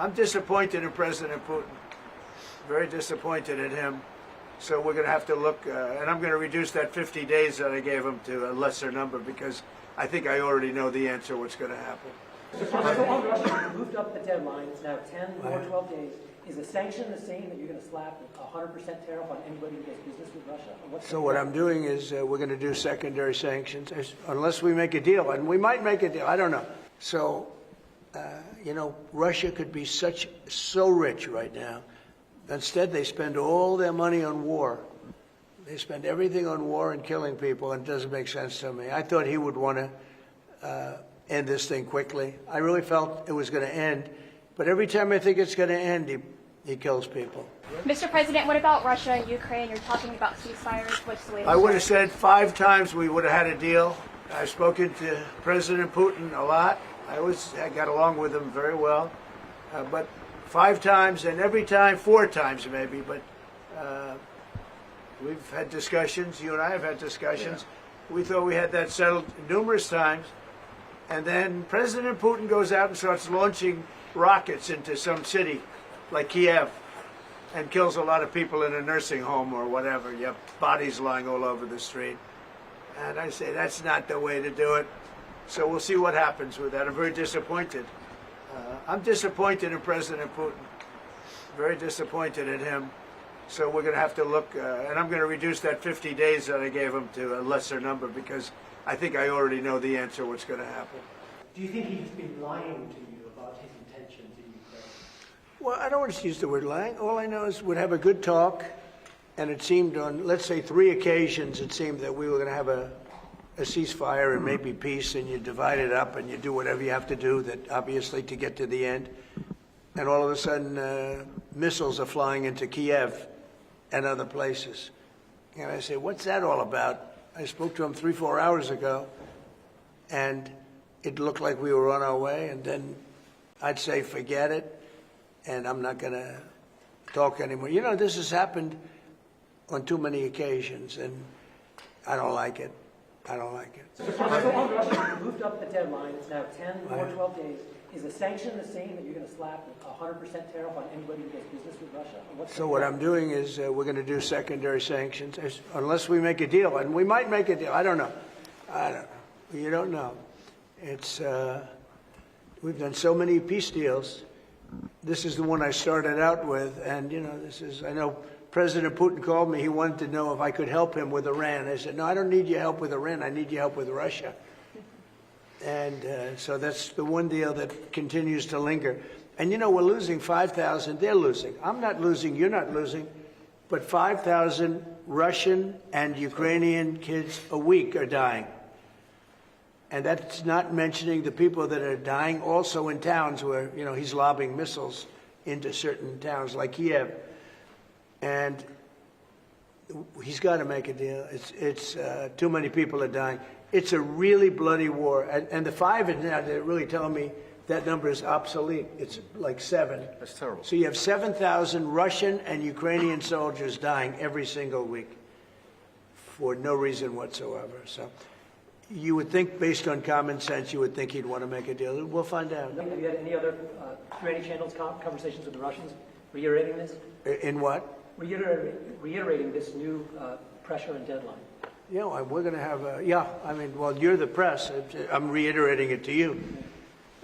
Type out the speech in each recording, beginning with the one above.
I'm disappointed in President Putin. Very disappointed in him. So we're going to have to look, and I'm going to reduce that 50 days that I gave him to a lesser number because I think I already know the answer what's going to happen. Russia moved up the deadline. It's now 10 or 12 days. Is the sanction the same that you're going to slap a 100% tariff on anybody who does business with Russia? So what I'm doing is we're going to do secondary sanctions unless we make a deal, and we might make a deal. I don't know. So, Russia could be so rich right now. Instead, they spend all their money on war. They spend everything on war and killing people, and it doesn't make sense to me. I thought he would want to end this thing quickly. I really felt it was going to end, but every time I think it's going to end, he kills people. Mr. President, what about Russia and Ukraine? You're talking about ceasefires. What's the latest? I would have said 5 times we would have had a deal. I've spoken to President Putin a lot. I got along with him very well, but 5 times, and every time 4 times maybe, but we've had discussions, you and I have had discussions. Yeah. We thought we had that settled numerous times, and then President Putin goes out and starts launching rockets into some city like Kiev and kills a lot of people in a nursing home or whatever. You have bodies lying all over the street. And I say that's not the way to do it. So we'll see what happens with that. I'm very disappointed. I'm disappointed in President Putin. Very disappointed in him. So we're going to have to look, and I'm going to reduce that 50 days that I gave him to a lesser number because I think I already know the answer what's going to happen. Do you think he's been lying to you about his intentions in Ukraine? Well, I don't want to use the word lying. All I know is we'd have a good talk, and it seemed on, let's say, 3 occasions, it seemed that we were going to have a ceasefire and maybe peace, and you divide it up and you do whatever you have to do that obviously to get to the end. And all of a sudden, missiles are flying into Kiev and other places. And I say, what's that all about? I spoke to him 3-4 hours ago, and it looked like we were on our way. And then I'd say, forget it, and I'm not going to talk anymore. This has happened on too many occasions, and I don't like it. I don't like it. Russia moved up the deadline. It's now 10 or 12 days. Is the sanction the same that you're going to slap a 100% tariff on anybody who does business with Russia? So what I'm doing is we're going to do secondary sanctions unless we make a deal, and we might make a deal. I don't know. You don't know. It's we've done so many peace deals. This is the one I started out with, and I know. President Putin called me. He wanted to know if I could help him with Iran. I said, no, I don't need your help with Iran. I need your help with Russia. And so that's the one deal that continues to linger. And, we're losing 5,000. They're losing. I'm not losing. You're not losing. But 5,000 Russian and Ukrainian kids a week are dying. And that's not mentioning the people that are dying also in towns where, he's lobbing missiles into certain towns like Kiev. And he's got to make a deal. It's too many people are dying. It's a really bloody war. And the 5 is now, they're really telling me that number is obsolete. It's like 7. That's terrible. So you have 7,000 Russian and Ukrainian soldiers dying every single week for no reason whatsoever. So you would think, based on common sense, you would think he'd want to make a deal. We'll find out. Have you had any other through any channels conversations with the Russians reiterating this? In what? Reiterating this new pressure and deadline. We're going to have you're the press. I'm reiterating it to you.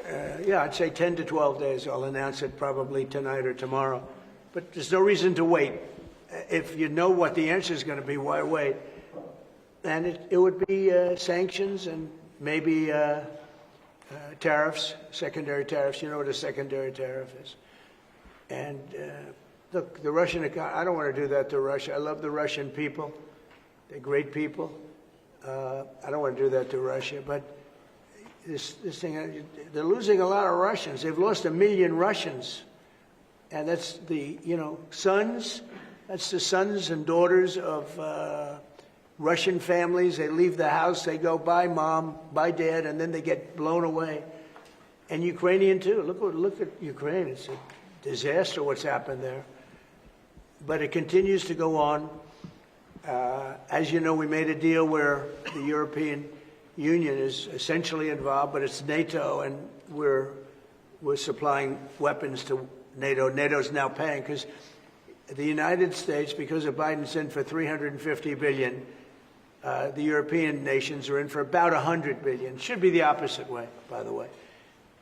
I'd say 10 to 12 days. I'll announce it probably tonight or tomorrow. But there's no reason to wait. If you know what the answer is going to be, why wait? And it would be sanctions and maybe tariffs, secondary tariffs. You know what a secondary tariff is. And look, the Russian economy, I don't want to do that to Russia. I love the Russian people. They're great people. I don't want to do that to Russia. But this thing, they're losing a lot of Russians. They've lost 1 million Russians. And that's the, sons. That's the sons and daughters of Russian families. They leave the house. They go, bye, Mom, bye, Dad, and then they get blown away. And Ukrainian, too. Look at Ukraine. It's a disaster what's happened there. But it continues to go on. As you know, we made a deal where the European Union is essentially involved, but it's NATO, and we're we're supplying weapons to NATO. NATO's now paying because the United States, because of Biden's in for $350 billion, the European nations are in for about $100 billion. Should be the opposite way, by the way,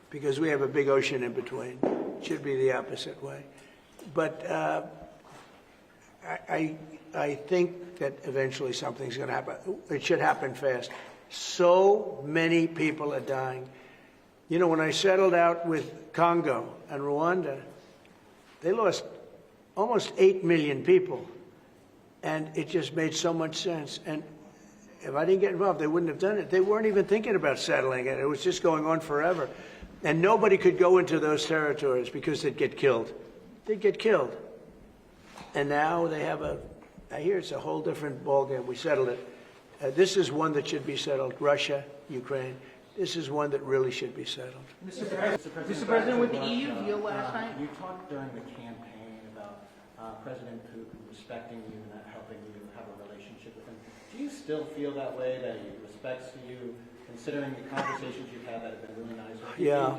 because we have a big ocean in between. Should be the opposite way. But I think that eventually something's going to happen. It should happen fast. So many people are dying. You know, when I settled out with Congo and Rwanda, they lost almost 8 million people. And it just made so much sense. And if I didn't get involved, they wouldn't have done it. They weren't even thinking about settling it. It was just going on forever. And nobody could go into those territories because they'd get killed. They'd get killed. And now they have I hear it's a whole different ballgame. We settled it. This is one that should be settled. Russia, Ukraine. This is one that really should be settled. Mr. President, with the EU deal last night, you talked during the campaign about President Putin respecting you and helping you have a relationship with him. Do you still feel that way, that he respects you, considering the conversations you've had that have been really nice? Yeah.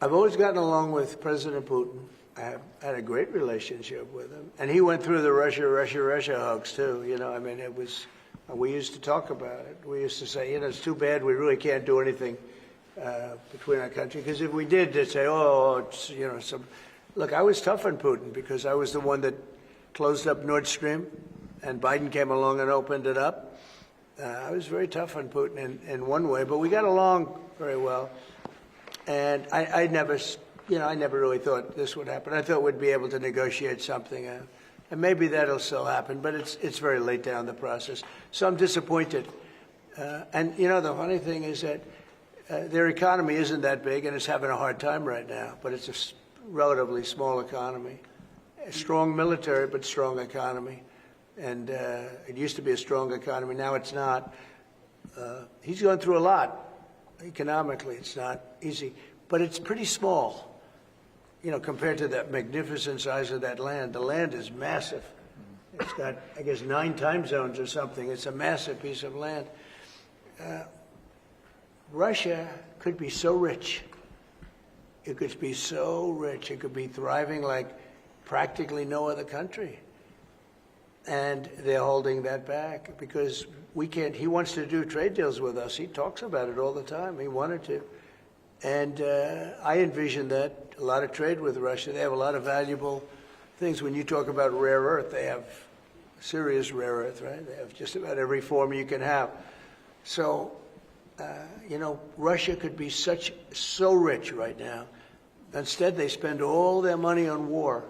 I've always gotten along with President Putin. I have had a great relationship with him. And he went through the Russia hugs, too. You know, I mean, it was... We used to talk about it. We used to say, you know, it's too bad we really can't do anything between our country. Because if we did, they'd say, oh, it's, you know, some... Look, I was tough on Putin because I was the one that closed up Nord Stream, and Biden came along and opened it up. I was very tough on Putin in one way, but we got along very well. And I never, you know, I never really thought this would happen. I thought we'd be able to negotiate something out. And maybe that'll still happen, but it's very late down the process. So I'm disappointed. And, you know, the funny thing is that their economy isn't that big, and it's having a hard time right now, but it's a relatively small economy. A strong military, but strong economy. And it used to be a strong economy. Now it's not. He's gone through a lot. Economically, it's not easy. But it's pretty small. You know, compared to that magnificent size of that land. The land is massive. It's got, I guess, 9 time zones or something. It's a massive piece of land. Russia could be so rich. It could be so rich. It could be thriving like practically no other country. And they're holding that back because we can't. He wants to do trade deals with us. He talks about it all the time. He wanted to. And I envision that, a lot of trade with Russia. They have a lot of valuable things. When you talk about rare earth, they have serious rare earth, right? They have just about every form you can have. So, you know, Russia could be so rich right now. Instead, they spend all their money on war.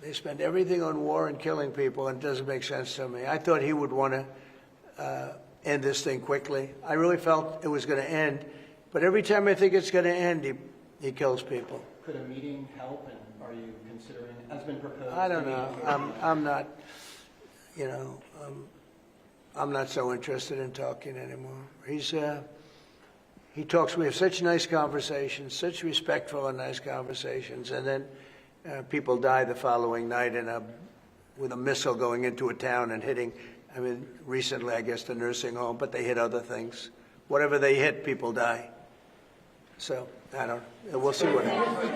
They spend everything on war and killing people, and it doesn't make sense to me. I thought he would want to end this thing quickly. I really felt it was going to end. But every time I think it's going to end, he kills people. Could a meeting help, and are you considering, has been proposed? I don't know. I'm not, you know, I'm not so interested in talking anymore. He talks, we have such nice conversations, such respectful and nice conversations, and then people die the following night with a missile going into a town and hitting, I mean, recently, I guess, the nursing home, but they hit other things. Whatever they hit, people die. So, I don't know. We'll see what happens.